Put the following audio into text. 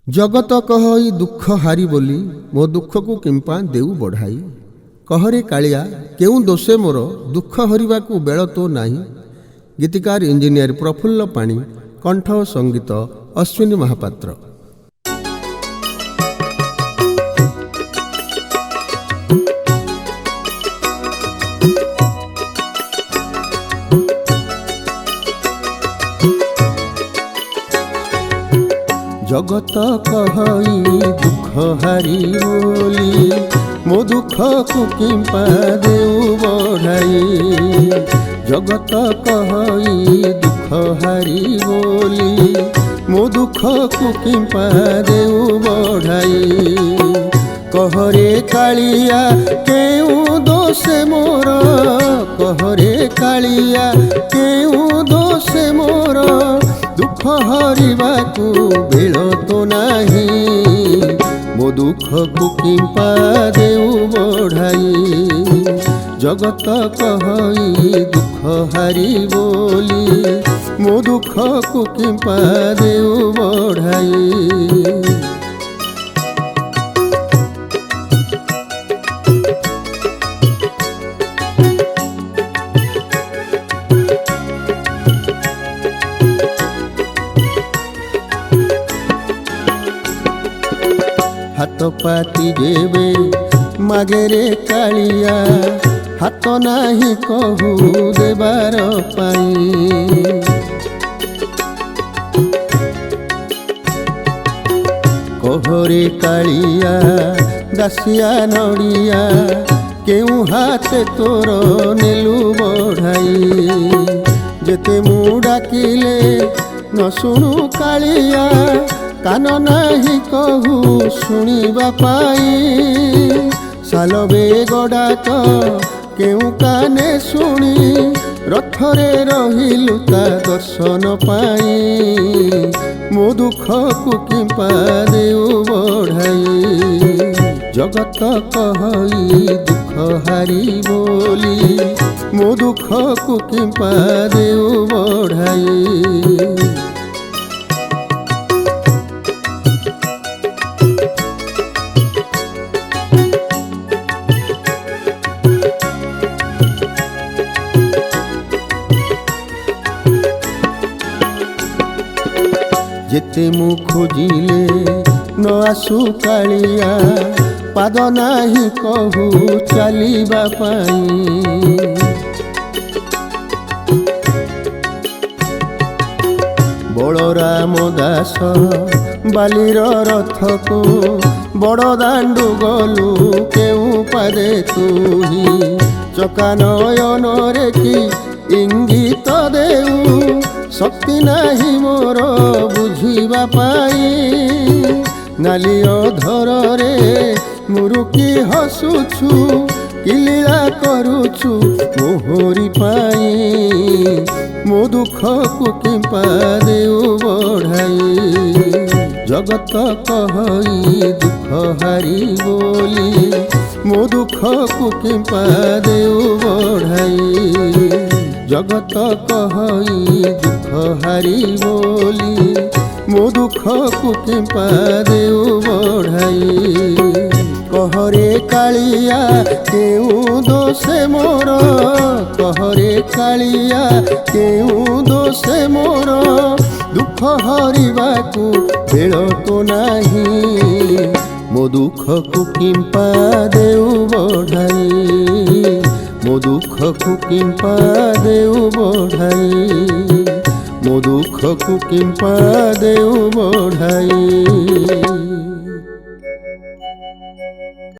जगत कहई दुख हारी बोली मो दुख को किंपा देऊ बढ़ाई। कहरे कालिया केउ दोषे मोर दुख हरिबा को बेल तो नाही। गीतिकार इंजीनियर प्रफुल्ल पाणी, कंठ संगीत अश्विनी महापात्र। जगत कहई दुख हारी बोली मो दुख को किंपा देऊ बढ़ाई। जगत कहई दुख हारी बोली मो दुख को किंपा देऊ बढ़ाई। कहरे कालिया केउ दोषे मोर, कहरे कालिया केउ दोषे मोर दुख हरिबा को बेल तो नाही। मो दुख को किंपा देऊ बढ़ाई। जगत कहई दुख हारी बोली मो दुख को किंपा देऊ बढ़ाई। हाथ पाती जेबे मागेरे कालिया हाथ नाही कहू देबार पाई। कहरे कालिया दासिया नड़िया केउ हाथे तोर नेलु बढ़ाई। जेते मु डाकिले न शुणु कालिया कान नाही कहू शुणिबा पाई। सालबे गडाक केउ काने शुणी रथरे रहिलु ता दर्शन पाई। मो दुख को किंपा देऊ बढ़ाई। जगत कहई दुख हारी बोली मो दुख को किंपा देऊ बढ़ाई। जेते मु खोजिले न आसु कालिया पाद नाही कहू चलिबा पाई। बलराम दास बालीर रथ को बड़ दांडू गलु केउ पादे तुही। चका नयन रे कि इंगित देऊ शक्ति नाही मोर बुझिबा पाई। नाली अधर रे मुरुकी हसुछु किलीला करुछु मोहरी पाई। मो दुख को किंपा देऊ बढ़ाई। जगत कहई दुख हारी बोली मो दुख को किंपा देऊ बढ़ाई। जगत कहई दुख हारी बोली मो दुख को किंपा देऊ बढ़ाई। कहरे कालिया केउ दोषे मोर, कहरे कालिया केउ दोषे मोर दुख हरिबा को बेल तो नाही। मो दुख को किंपा देऊ बढ़ाई। मो दुख को किंपा देऊ बढ़ाई। मो दुख को किंपा देऊ बढ़ाई।